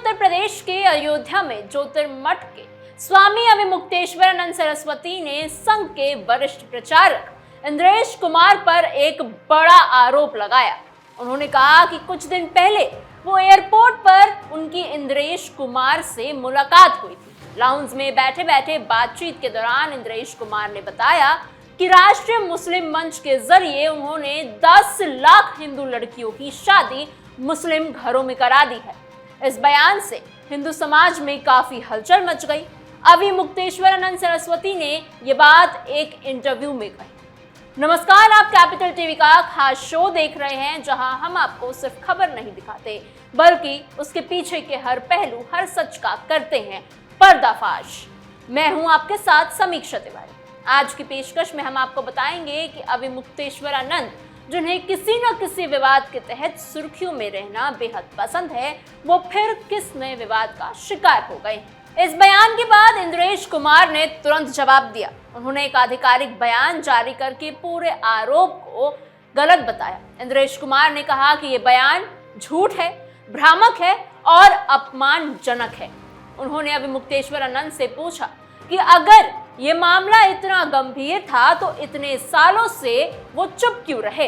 उत्तर प्रदेश के अयोध्या में ज्योतिर्मठ के स्वामी अविमुक्तेश्वरानंद सरस्वती ने संघ के वरिष्ठ प्रचारक इंद्रेश कुमार पर एक बड़ा आरोप लगाया। उन्होंने कहा कि कुछ दिन पहले वो एयरपोर्ट पर उनकी इंद्रेश कुमार से मुलाकात हुई थी। लाउंज में बैठे बैठे बातचीत के दौरान इंद्रेश कुमार ने बताया कि राष्ट्रीय मुस्लिम मंच के जरिए उन्होंने 10 लाख हिंदू लड़कियों की शादी मुस्लिम घरों में करा दी है। इस बयान से हिंदू समाज में काफी हलचल मच गई। अविमुक्तेश्वरानंद सरस्वती ने ये बात एक इंटरव्यू में कही। नमस्कार, आप कैपिटल टीवी का खास शो देख रहे हैं, जहां हम आपको सिर्फ खबर नहीं दिखाते बल्कि उसके पीछे के हर पहलू, हर सच का करते हैं पर्दाफाश। मैं हूं आपके साथ समीक्षा तिवारी। आज की पेशकश में हम आपको बताएंगे कि अविमुक्तेश्वरानंद, जिन्हें किसी न किसी विवाद के तहत सुर्खियों में रहना बेहद पसंद है, वो फिर किस नए विवाद का शिकार हो गए हैं। इस बयान के बाद इंद्रेश कुमार ने तुरंत जवाब दिया। उन्होंने एक आधिकारिक बयान जारी करके पूरे आरोप को गलत बताया। इंद्रेश कुमार ने कहा कि ये बयान झूठ है, भ्रामक है और अपमानजनक है। उन्होंने अविमुक्तेश्वरानंद से पूछा कि अगर ये मामला इतना गंभीर था तो इतने सालों से वो चुप क्यों रहे।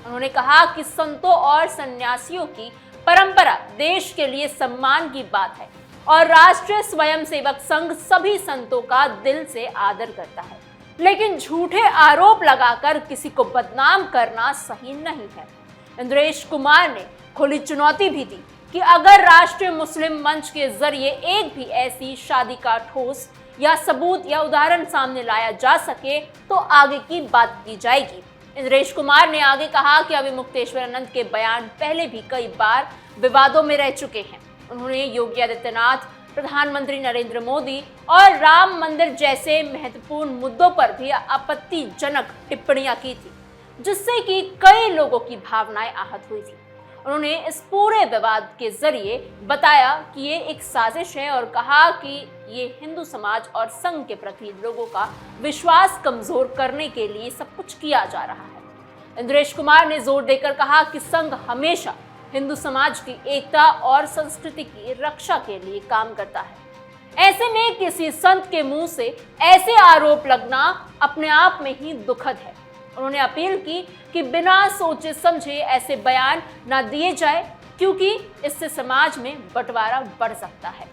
उन्होंने कहा कि संतों और सन्यासियों की परंपरा देश के लिए सम्मान की बात है और राष्ट्रीय स्वयंसेवक संघ सभी संतों का दिल से आदर करता है, लेकिन झूठे आरोप लगाकर किसी को बदनाम करना सही नहीं है। इंद्रेश कुमार ने खुली चुनौती भी दी कि अगर राष्ट्रीय मुस्लिम मंच के जरिए एक भी ऐसी शादी का ठोस या सबूत या उदाहरण सामने लाया जा सके तो आगे की बात की जाएगी। इंद्रेश कुमार ने आगे कहा कि अविमुक्तेश्वरानंद के बयान पहले भी कई बार विवादों में रह चुके हैं। उन्होंने योगी आदित्यनाथ, प्रधानमंत्री नरेंद्र मोदी और राम मंदिर जैसे महत्वपूर्ण मुद्दों पर भी आपत्तिजनक टिप्पणियां की थी, जिससे कि कई लोगों की भावनाएं आहत हुई थी। उन्होंने इस पूरे विवाद के जरिए बताया कि ये एक साजिश है और कहा कि ये हिंदू समाज और संघ के प्रति लोगों का विश्वास कमजोर करने के लिए सब कुछ किया जा रहा है। इंद्रेश कुमार ने जोर देकर कहा कि संघ हमेशा हिंदू समाज की एकता और संस्कृति की रक्षा के लिए काम करता है। ऐसे में किसी संत के मुंह से ऐसे आरोप लगना अपने आप में ही दुखद है। उन्होंने अपील की कि बिना सोचे समझे ऐसे बयान ना दिए जाए, क्योंकि इससे समाज में बंटवारा बढ़ सकता है।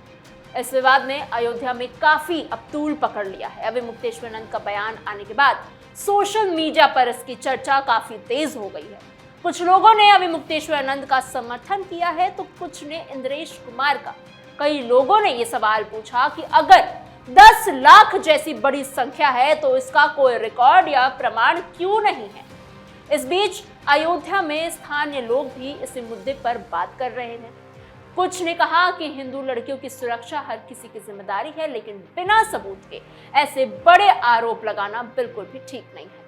इस विवाद ने अयोध्या में काफी अब तूल पकड़ लिया है। अविमुक्तेश्वरानंद का बयान आने के बाद सोशल मीडिया पर इसकी चर्चा काफी तेज हो गई है। कुछ लोगों ने अविमुक्तेश्वरानंद का समर्थन किया है तो कुछ ने इंद्रेश कुमार का। कई लोगों ने ये सवाल पूछा कि अगर 10 लाख जैसी बड़ी संख्या है तो इसका कोई रिकॉर्ड या प्रमाण क्यों नहीं है। इस बीच अयोध्या में स्थानीय लोग भी इस मुद्दे पर बात कर रहे हैं। कुछ ने कहा कि हिंदू लड़कियों की सुरक्षा हर किसी की जिम्मेदारी है, लेकिन बिना सबूत के ऐसे बड़े आरोप लगाना बिल्कुल भी ठीक नहीं है।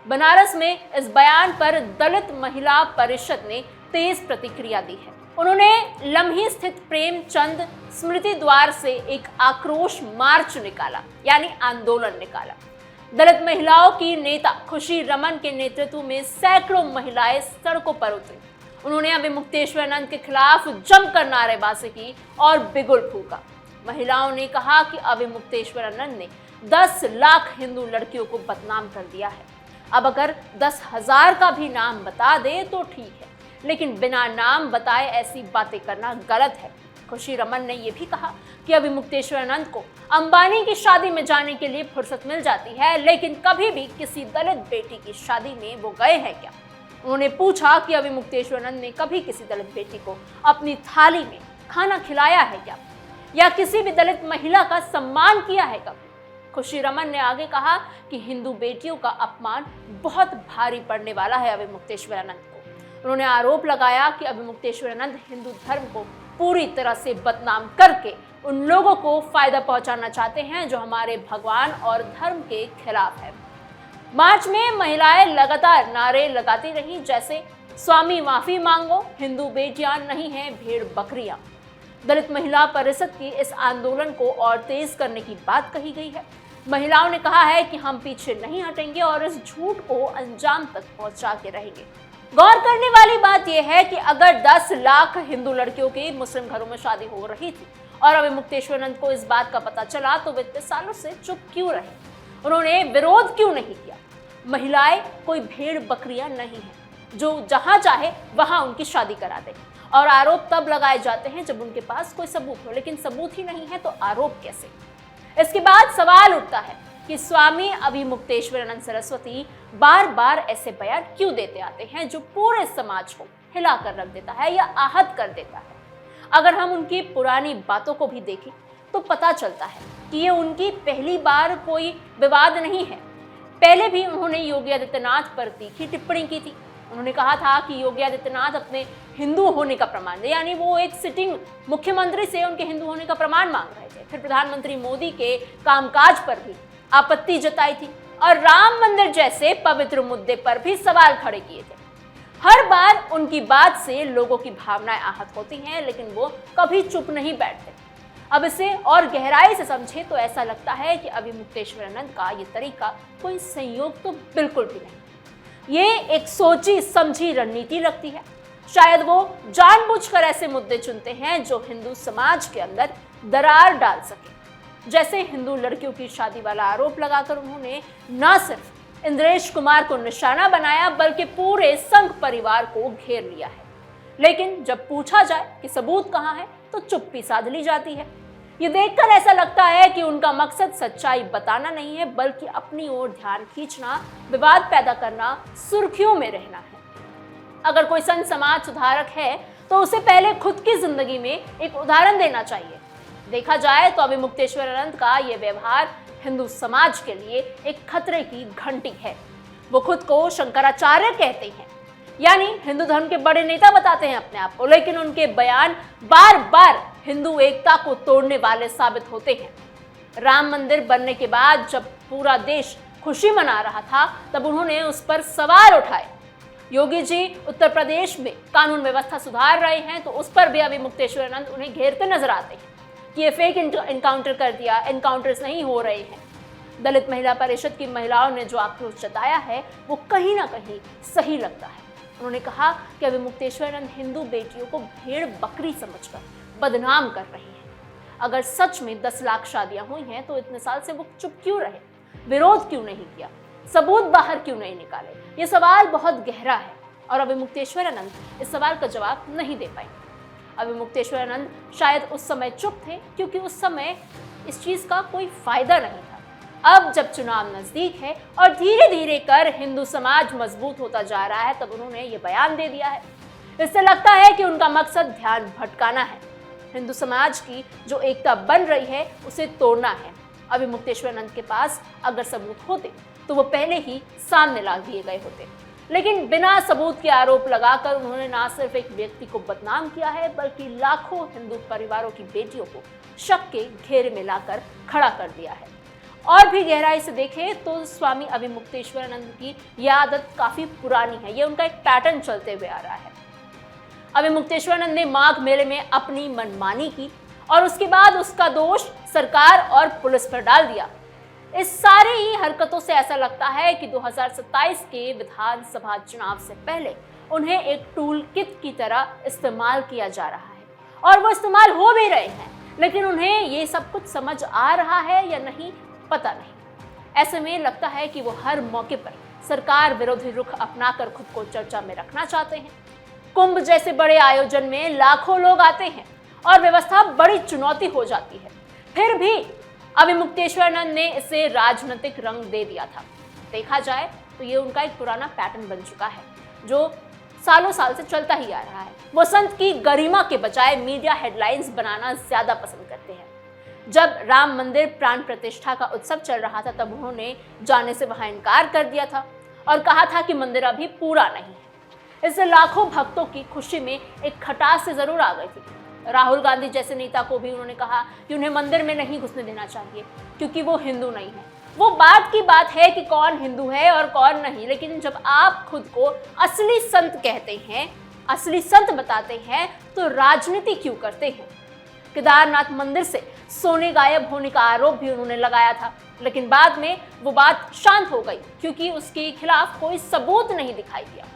बनारस में इस बयान पर दलित महिला परिषद ने तेज प्रतिक्रिया दी है। उन्होंने लम्ही स्थित प्रेमचंद स्मृति द्वार से एक आक्रोश मार्च निकाला, यानी आंदोलन निकाला। दलित महिलाओं की नेता खुशी रमन के नेतृत्व में सैकड़ों महिलाएं सड़कों पर उतरी। उन्होंने अविमुक्तेश्वरानंद के खिलाफ जमकर नारेबाजी की और बिगुल फूंका। महिलाओं ने कहा कि अविमुक्तेश्वरानंद ने 10 लाख हिंदू लड़कियों को बदनाम कर दिया है। अब अगर 10,000 का भी नाम बता दे तो ठीक है, लेकिन बिना नाम बताए ऐसी बातें करना गलत है। खुशी रमन ने यह भी कहा कि अविमुक्तेश्वरानंद को अंबानी की शादी में जाने के लिए फुर्सत मिल जाती है, लेकिन कभी भी किसी दलित बेटी की शादी में वो गए हैं क्या। उन्होंने पूछा कि अविमुक्तेश्वरानंद ने कभी किसी दलित बेटी को अपनी थाली में खाना खिलाया है क्या, या किसी भी दलित महिला का सम्मान किया है कभी। खुशी रमन ने आगे कहा कि हिंदू बेटियों का अपमान बहुत भारी पड़ने वाला है अविमुक्तेश्वरानंद को। उन्होंने आरोप लगाया कि अविमुक्तेश्वरानंद हिंदू धर्म को पूरी तरह से बदनाम करके उन लोगों को फायदा पहुंचाना चाहते हैं जो हमारे भगवान और धर्म के खिलाफ है। मार्च में महिलाएं लगातार नारे लगाती रही, जैसे स्वामी माफी मांगो, हिंदू बेटियां नहीं हैं भेड़ बकरियां। दलित महिला परिषद की इस आंदोलन को और तेज करने की बात कही गई है। महिलाओं ने कहा है कि हम पीछे नहीं हटेंगे और इस झूठ को अंजाम तक पहुंचा के रहेंगे। गौर करने वाली बात यह है कि अगर 10 लाख हिंदू लड़कियों की मुस्लिम घरों में शादी हो रही थी और अभी मुक्तेश्वरानंद को इस बात का पता चला तो वे इतने सालों से चुप क्यों रहे? उन्होंने विरोध क्यों नहीं किया? महिलाएं कोई भेड़ बकरियां नहीं है जो जहां चाहे वहां उनकी शादी करा दे। और आरोप तब लगाए जाते हैं जब उनके पास कोई सबूत हो, लेकिन सबूत ही नहीं है तो आरोप कैसे? इसके बाद सवाल उठता है कि स्वामी अभिमुक्तेश्वरानंद सरस्वती बार बार ऐसे बयान क्यों देते आते हैं जो पूरे समाज को हिला कर रख देता है या आहत कर देता है। अगर हम उनकी पुरानी बातों को भी देखें तो पता चलता है कि ये उनकी पहली बार कोई विवाद नहीं है। पहले भी उन्होंने योगी आदित्यनाथ पर तीखी टिप्पणी की थी। उन्होंने कहा था कि योगी आदित्यनाथ अपने हिंदू होने का प्रमाण दे, यानी वो एक सिटिंग मुख्यमंत्री से उनके हिंदू होने का प्रमाण मांग रहे थे। फिर प्रधानमंत्री मोदी के कामकाज पर भी आपत्ति जताई थी और राम मंदिर जैसे पवित्र मुद्दे पर भी सवाल खड़े किए थे। हर बार उनकी बात से लोगों की भावनाएं आहत होती हैं, लेकिन वो कभी चुप नहीं बैठते। अब इसे और गहराई से समझे तो ऐसा लगता है कि अभिमुक्तेश्वरानंद का ये तरीका कोई संयोग तो बिल्कुल भी नहीं। ये एक सोची समझी रणनीति लगती है। शायद वो जानबूझकर ऐसे मुद्दे चुनते हैं जो हिंदू समाज के अंदर दरार डाल सके। जैसे हिंदू लड़कियों की शादी वाला आरोप लगाकर उन्होंने न सिर्फ इंद्रेश कुमार को निशाना बनाया बल्कि पूरे संघ परिवार को घेर लिया है। लेकिन जब पूछा जाए कि सबूत कहाँ है तो चुप्पी साध ली जाती है। ये देखकर ऐसा लगता है कि उनका मकसद सच्चाई बताना नहीं है बल्कि अपनी ओर ध्यान खींचना, विवाद पैदा करना, सुर्खियों में रहना है। अगर कोई संत समाज सुधारक है तो उसे पहले खुद की जिंदगी में एक उदाहरण देना चाहिए। देखा जाए तो अभिमुक्तेश्वरानंद का ये व्यवहार हिंदू समाज के लिए एक खतरे की घंटी है। वो खुद को शंकराचार्य कहते हैं, यानी हिंदू धर्म के बड़े नेता बताते हैं अपने आप को, लेकिन उनके बयान बार बार हिंदू एकता को तोड़ने वाले साबित होते हैं। राम मंदिर बनने के बाद जब पूरा देश खुशी मना रहा था तब उन्होंने उस पर सवाल उठाए। योगी जी उत्तर प्रदेश में कानून व्यवस्था सुधार रहे हैं तो उस पर भी अभिमुक्तेश्वरानंद उन्हें घेरते नजर आते हैं कि ये फेक इनकाउंटर कर दिया, एनकाउंटर्स नहीं हो रहे हैं। दलित महिला परिषद की महिलाओं ने जो आक्रोश जताया है वो कहीं ना कहीं सही लगता है। उन्होंने कहा कि अभिमुक्तेश्वरानंद हिंदू बेटियों को भेड़ बकरी समझकर बदनाम कर रही हैं। अगर सच में 10 लाख शादियां हुई हैं तो इतने साल से वो चुप क्यों रहे, विरोध क्यों नहीं किया, सबूत बाहर क्यों नहीं निकाले? ये सवाल बहुत गहरा है और अभिमुक्तेश्वरानंद इस सवाल का जवाब नहीं दे पाए। अभिमुक्तेश्वरानंद शायद उस समय चुप थे क्योंकि उस समय इस चीज का कोई फायदा नहीं था। अब जब चुनाव नजदीक है और धीरे धीरे कर हिंदू समाज मजबूत होता जा रहा है तब उन्होंने ये बयान दे दिया है। इससे लगता है कि उनका मकसद ध्यान भटकाना है, हिंदू समाज की जो एकता बन रही है उसे तोड़ना है। अभिमुक्तेश्वरानंद के पास अगर सबूत होते तो वो पहले ही सामने ला दिए गए होते, लेकिन बिना सबूत के आरोप लगाकर उन्होंने ना सिर्फ एक व्यक्ति को बदनाम किया है बल्कि लाखों हिंदू परिवारों की बेटियों को शक के घेरे में लाकर खड़ा कर दिया है। और भी गहराई से देखें तो स्वामी अभिमुक्तेश्वरानंद की यह आदत काफी पुरानी है, ये उनका एक पैटर्न चलते हुए आ रहा है। अभिमुक्तेश्वरानंद ने माघ मेले में अपनी मनमानी की और उसके बाद उसका दोष सरकार और पुलिस पर डाल दिया। इस सारी ही हरकतों से ऐसा लगता है कि 2027 के विधानसभा चुनाव से पहले उन्हें एक टूल किट की तरह इस्तेमाल किया जा रहा है और वो इस्तेमाल हो भी रहे हैं, लेकिन उन्हें ये सब कुछ समझ आ रहा है या नहीं पता नहीं। ऐसे में लगता है कि वो हर मौके पर सरकार विरोधी रुख अपनाकर खुद को चर्चा में रखना चाहते हैं। कुंभ जैसे बड़े आयोजन में लाखों लोग आते हैं और व्यवस्था बड़ी चुनौती हो जाती है, फिर भी अभिमुक्तेश्वरानंद ने इसे राजनीतिक रंग दे दिया था। देखा जाए तो ये उनका एक पुराना पैटर्न बन चुका है जो सालों साल से चलता ही आ रहा है। वो संत की गरिमा के बजाय मीडिया हेडलाइंस बनाना ज्यादा पसंद करते हैं। जब राम मंदिर प्राण प्रतिष्ठा का उत्सव चल रहा था तब उन्होंने जाने से वहां इनकार कर दिया था और कहा था कि मंदिर अभी पूरा नहीं है। इससे लाखों भक्तों की खुशी में एक खटास से जरूर आ गई थी। राहुल गांधी जैसे नेता को भी उन्होंने कहा कि उन्हें मंदिर में नहीं घुसने देना चाहिए क्योंकि वो हिंदू नहीं है। वो बात की बात है कि कौन हिंदू है और कौन नहीं, लेकिन जब आप खुद को असली संत कहते हैं, असली संत बताते हैं तो राजनीति क्यों करते हैं? केदारनाथ मंदिर से सोने गायब होने का आरोप भी उन्होंने लगाया था, लेकिन बाद में वो बात शांत हो गई क्योंकि उसके खिलाफ कोई सबूत नहीं दिखाई दिया।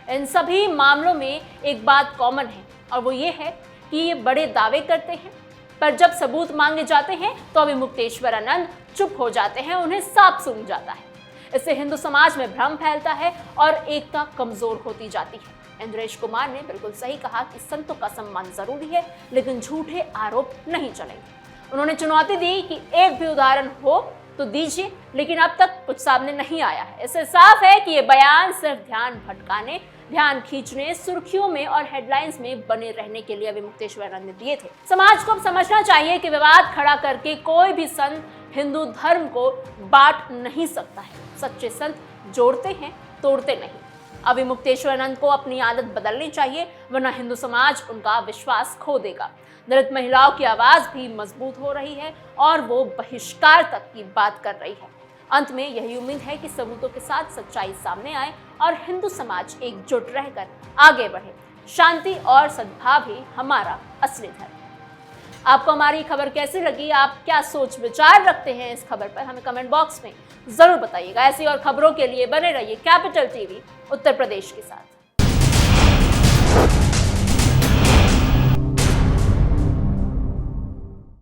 इन सभी मामलों में एक बात कॉमन है और वो ये है कि ये बड़े दावे करते हैं, पर जब सबूत मांगे जाते हैं तो अभी मुक्तेश्वरानंद चुप हो जाते हैं, उन्हें साफ सूझ जाता है। इससे हिंदू समाज में भ्रम फैलता है और एकता कमजोर होती जाती है। इंद्रेश कुमार ने बिल्कुल सही कहा कि संतों का सम्मान जरूरी है, लेकिन झूठे आरोप नहीं चलेंगे। उन्होंने चुनौती दी कि एक भी उदाहरण हो तो दीजिए, लेकिन अब तक कुछ सामने नहीं आया है। इससे साफ है कि ये बयान सिर्फ ध्यान भटकाने, ध्यान खींचने, सुर्खियों में और हेडलाइंस में बने रहने के लिए अभी मुक्तेश्वरानंद ने दिए थे। समाज को अब समझना चाहिए कि विवाद खड़ा करके कोई भी संत हिंदू धर्म को बांट नहीं सकता है। सच्चे संत जोड़ते हैं, तोड़ते नहीं। अभी मुक्तेश्वरानंद को अपनी आदत बदलनी चाहिए, वरना हिंदू समाज उनका विश्वास खो देगा। दलित महिलाओं की आवाज भी मजबूत हो रही है और वो बहिष्कार तक की बात कर रही है। अंत में यही उम्मीद है कि सबूतों के साथ सच्चाई सामने आए और हिंदू समाज एकजुट रहकर आगे बढ़े। शांति और सद्भाव ही हमारा असली धर्म। आपको हमारी खबर कैसी लगी? आप क्या सोच विचार रखते हैं इस खबर पर? हमें कमेंट बॉक्स में जरूर बताइएगा। ऐसी और खबरों के लिए बने रहिए कैपिटल टीवी उत्तर प्रदेश के साथ।